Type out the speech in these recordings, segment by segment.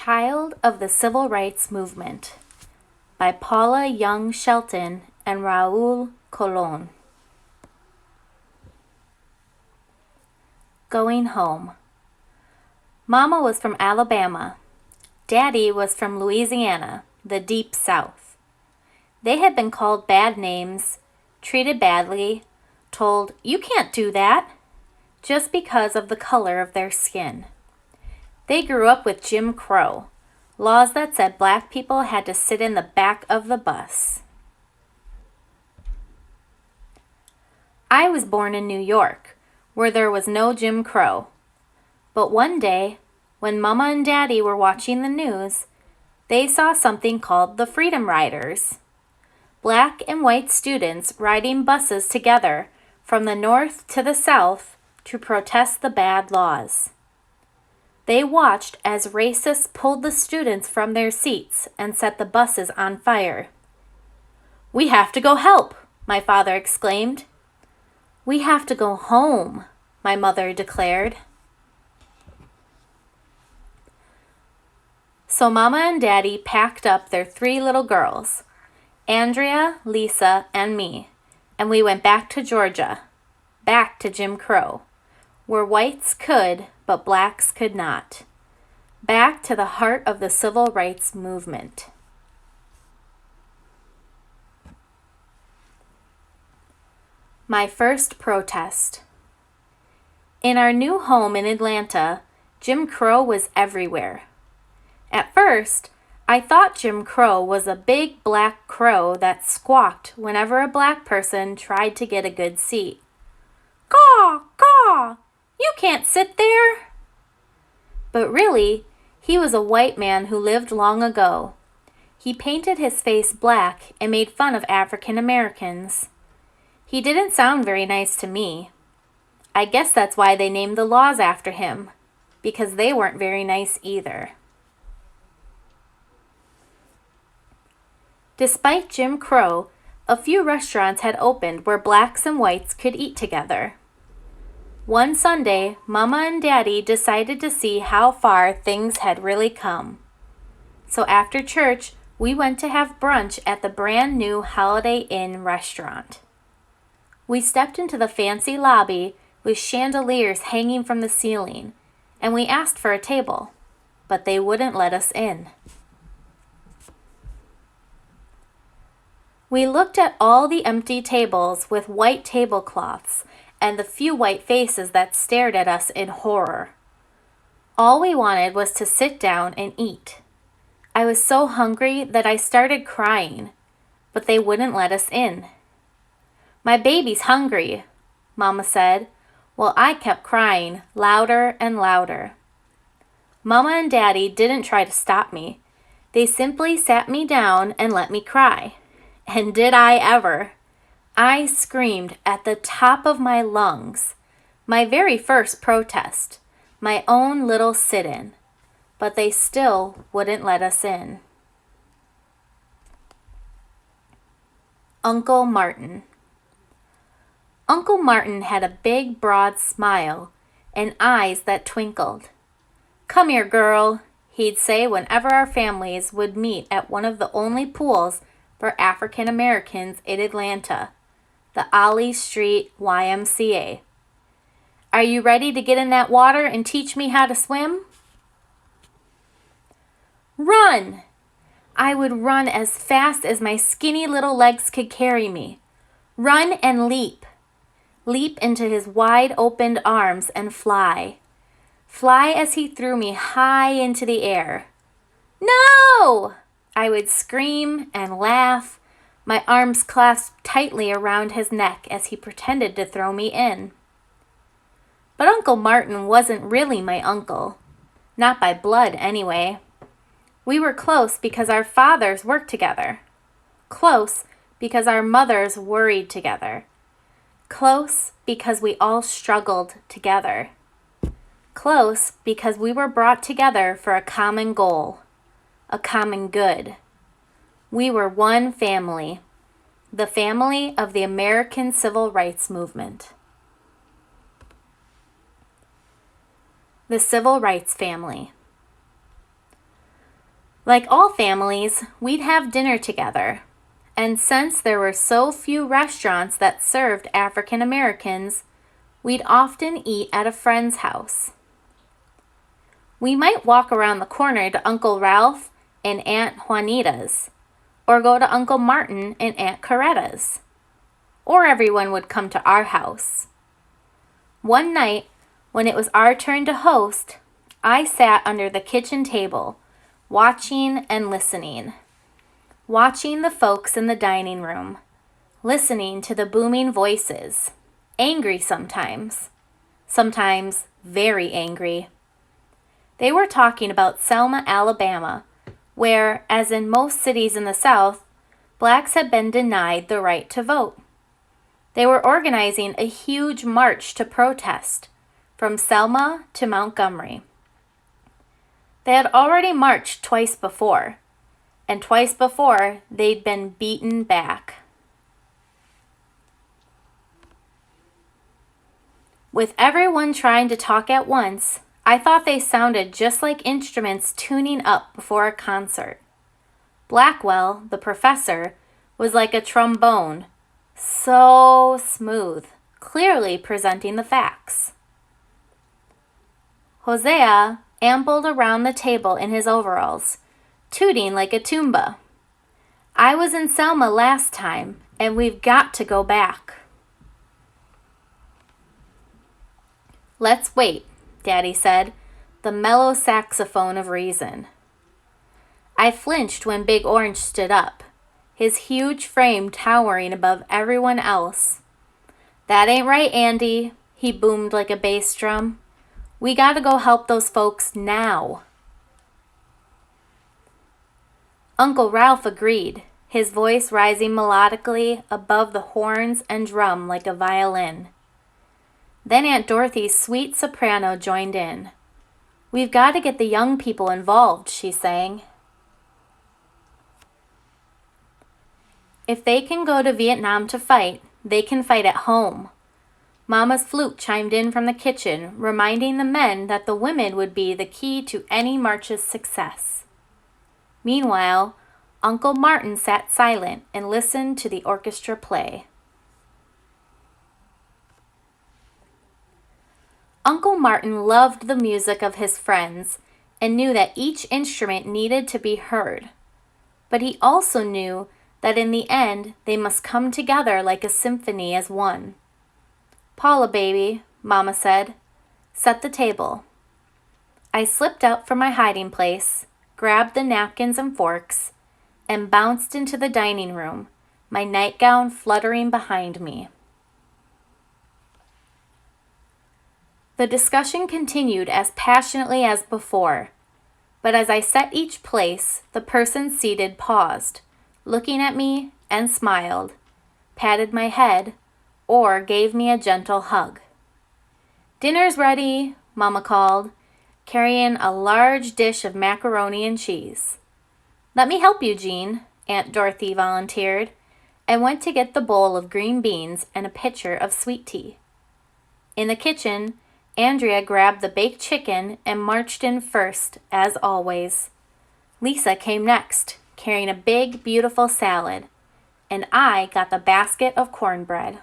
Child of the Civil Rights Movement by Paula Young Shelton and Raul Colón. Going home. Mama was from Alabama. Daddy was from Louisiana, the deep South. They had been called bad names, treated badly, told, "You can't do that," just because of the color of their skin. They grew up with Jim Crow, laws that said black people had to sit in the back of the bus. I was born in New York, where there was no Jim Crow. But one day, when Mama and Daddy were watching the news, they saw something called the Freedom Riders. Black and white students riding buses together from the north to the south to protest the bad laws. They watched as racists pulled the students from their seats and set the buses on fire. "We have to go help," my father exclaimed. "We have to go home," my mother declared. So Mama and Daddy packed up their 3 little girls, Andrea, Lisa, and me, and we went back to Georgia, back to Jim Crow, where whites could, but blacks could not. Back to the heart of the civil rights movement. My first protest. In our new home in Atlanta, Jim Crow was everywhere. At first, I thought Jim Crow was a big black crow that squawked whenever a black person tried to get a good seat. "Caw, caw! You can't sit there!" But really, he was a white man who lived long ago. He painted his face black and made fun of African Americans. He didn't sound very nice to me. I guess that's why they named the laws after him, because they weren't very nice either. Despite Jim Crow, a few restaurants had opened where blacks and whites could eat together. One Sunday, Mama and Daddy decided to see how far things had really come. So after church, we went to have brunch at the brand new Holiday Inn restaurant. We stepped into the fancy lobby with chandeliers hanging from the ceiling, and we asked for a table, but they wouldn't let us in. We looked at all the empty tables with white tablecloths and the few white faces that stared at us in horror. All we wanted was to sit down and eat. I was so hungry that I started crying, but they wouldn't let us in. "My baby's hungry," Mama said, while I kept crying louder and louder. Mama and Daddy didn't try to stop me. They simply sat me down and let me cry. And did I ever! I screamed at the top of my lungs, my very first protest, my own little sit-in, but they still wouldn't let us in. Uncle Martin. Uncle Martin had a big, broad smile and eyes that twinkled. "Come here, girl," he'd say whenever our families would meet at one of the only pools for African Americans in Atlanta, the Ollie Street YMCA. "Are you ready to get in that water and teach me how to swim?" Run! I would run as fast as my skinny little legs could carry me. Run and leap. Leap into his wide-opened arms and fly. Fly as he threw me high into the air. "No!" I would scream and laugh, my arms clasped tightly around his neck as he pretended to throw me in. But Uncle Martin wasn't really my uncle. Not by blood, anyway. We were close because our fathers worked together. Close because our mothers worried together. Close because we all struggled together. Close because we were brought together for a common goal, a common good. We were one family, the family of the American Civil Rights Movement. The Civil Rights Family. Like all families, we'd have dinner together. And since there were so few restaurants that served African Americans, we'd often eat at a friend's house. We might walk around the corner to Uncle Ralph and Aunt Juanita's, or go to Uncle Martin and Aunt Coretta's, or everyone would come to our house. One night, when it was our turn to host, I sat under the kitchen table, watching and listening. Watching the folks in the dining room, listening to the booming voices, angry sometimes very angry. They were talking about Selma, Alabama, where, as in most cities in the South, blacks had been denied the right to vote. They were organizing a huge march to protest, from Selma to Montgomery. They had already marched twice before, and twice before they'd been beaten back. With everyone trying to talk at once, I thought they sounded just like instruments tuning up before a concert. Blackwell, the professor, was like a trombone, so smooth, clearly presenting the facts. Hosea ambled around the table in his overalls, tooting like a tuba. I was in Selma last time, and we've got to go back. Let's wait, Daddy said, the mellow saxophone of reason. I flinched when Big Orange stood up, his huge frame towering above everyone else. That ain't right, Andy, he boomed like a bass drum. We gotta go help those folks now. Uncle Ralph agreed, his voice rising melodically above the horns and drum like a violin. Then Aunt Dorothy's sweet soprano joined in. We've got to get the young people involved, she sang. If they can go to Vietnam to fight, they can fight at home. Mama's flute chimed in from the kitchen, reminding the men that the women would be the key to any march's success. Meanwhile, Uncle Martin sat silent and listened to the orchestra play. Uncle Martin loved the music of his friends and knew that each instrument needed to be heard. But he also knew that in the end they must come together like a symphony as one. Paula, baby, Mama said, set the table. I slipped out from my hiding place, grabbed the napkins and forks, and bounced into the dining room, my nightgown fluttering behind me. The discussion continued as passionately as before, but as I set each place, the person seated paused, looking at me and smiled, patted my head, or gave me a gentle hug. Dinner's ready, Mama called, carrying a large dish of macaroni and cheese. Let me help you, Jean, Aunt Dorothy volunteered, and went to get the bowl of green beans and a pitcher of sweet tea. In the kitchen, Andrea grabbed the baked chicken and marched in first, as always. Lisa came next, carrying a big, beautiful salad, and I got the basket of cornbread.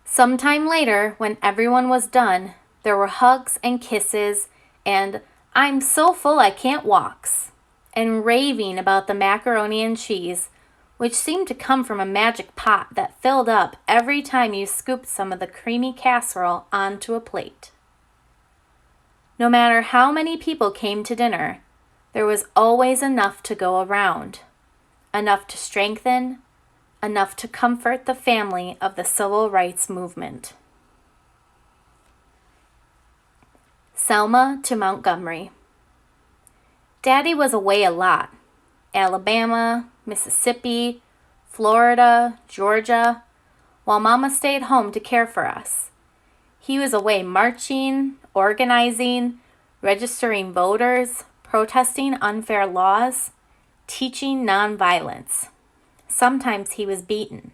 Sometime later, when everyone was done, there were hugs and kisses and "I'm so full I can't walks," and raving about the macaroni and cheese, which seemed to come from a magic pot that filled up every time you scooped some of the creamy casserole onto a plate. No matter how many people came to dinner, there was always enough to go around, enough to strengthen, enough to comfort the family of the civil rights movement. Selma to Montgomery. Daddy was away a lot. Alabama, Mississippi, Florida, Georgia, while Mama stayed home to care for us. He was away marching, organizing, registering voters, protesting unfair laws, teaching nonviolence. Sometimes he was beaten.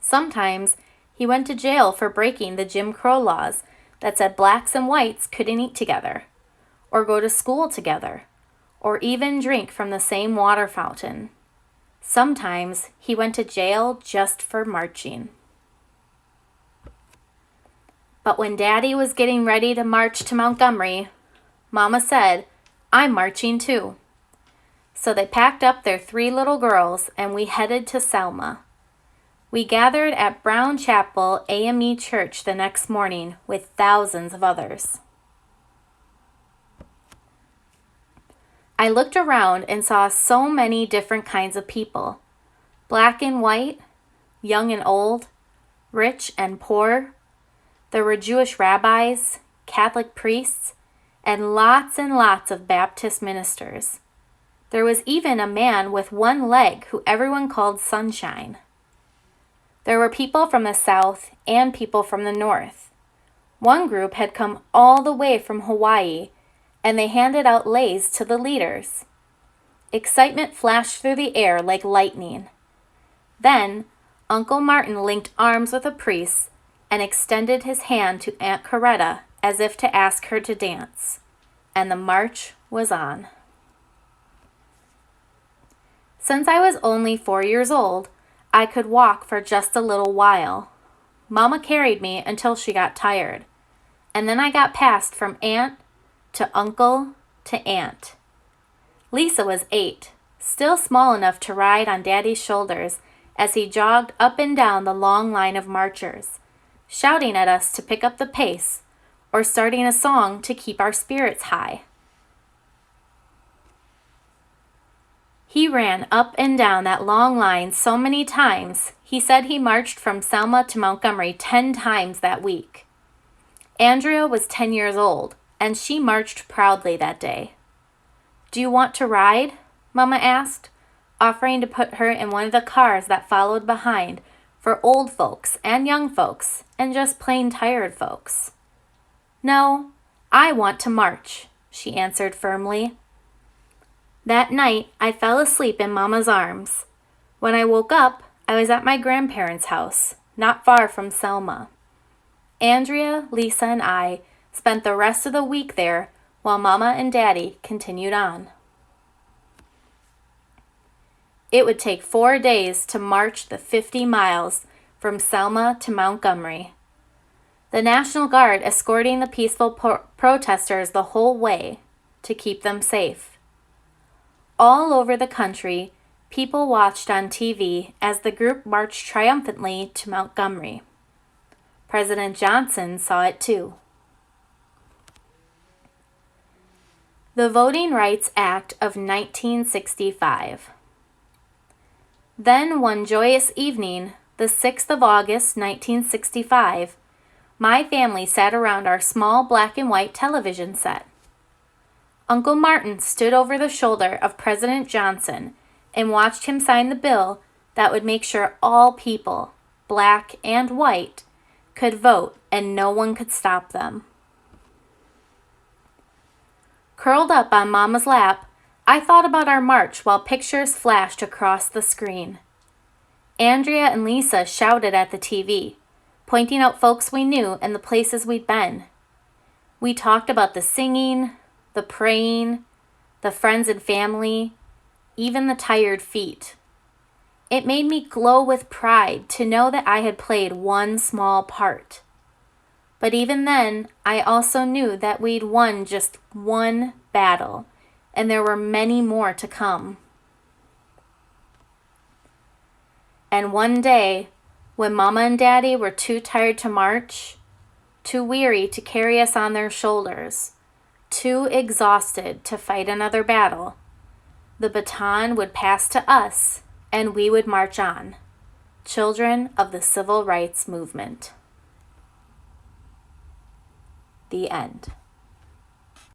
Sometimes he went to jail for breaking the Jim Crow laws that said blacks and whites couldn't eat together, or go to school together, or even drink from the same water fountain. Sometimes he went to jail just for marching. But when Daddy was getting ready to march to Montgomery, Mama said, "I'm marching too." So they packed up their 3 little girls and we headed to Selma. We gathered at Brown Chapel AME Church the next morning with thousands of others. I looked around and saw so many different kinds of people. Black and white, young and old, rich and poor. There were Jewish rabbis, Catholic priests, and lots of Baptist ministers. There was even a man with 1 leg who everyone called Sunshine. There were people from the south and people from the north. One group had come all the way from Hawaii, and they handed out leis to the leaders. Excitement flashed through the air like lightning. Then, Uncle Martin linked arms with a priest and extended his hand to Aunt Coretta as if to ask her to dance. And the march was on. Since I was only 4 years old, I could walk for just a little while. Mama carried me until she got tired, and then I got passed from aunt to uncle to aunt. Lisa was 8, still small enough to ride on Daddy's shoulders as he jogged up and down the long line of marchers, shouting at us to pick up the pace or starting a song to keep our spirits high. He ran up and down that long line so many times, he said he marched from Selma to Montgomery 10 times that week. Andrea was 10 years old, and she marched proudly that day. "Do you want to ride?" Mama asked, offering to put her in one of the cars that followed behind for old folks and young folks and just plain tired folks. "No, I want to march," she answered firmly. That night, I fell asleep in Mama's arms. When I woke up, I was at my grandparents' house, not far from Selma. Andrea, Lisa, and I spent the rest of the week there while Mama and Daddy continued on. It would take 4 days to march the 50 miles from Selma to Montgomery. The National Guard escorting the peaceful protesters the whole way to keep them safe. All over the country, people watched on TV as the group marched triumphantly to Montgomery. President Johnson saw it too. The Voting Rights Act of 1965. Then one joyous evening, the 6th of August, 1965, my family sat around our small black and white television set. Uncle Martin stood over the shoulder of President Johnson and watched him sign the bill that would make sure all people, black and white, could vote and no one could stop them. Curled up on Mama's lap, I thought about our march while pictures flashed across the screen. Andrea and Lisa shouted at the TV, pointing out folks we knew and the places we'd been. We talked about the singing, the praying, the friends and family, even the tired feet. It made me glow with pride to know that I had played one small part. But even then, I also knew that we'd won just one battle, and there were many more to come. And one day, when Mama and Daddy were too tired to march, too weary to carry us on their shoulders, too exhausted to fight another battle, the baton would pass to us and we would march on, children of the civil rights movement. The end.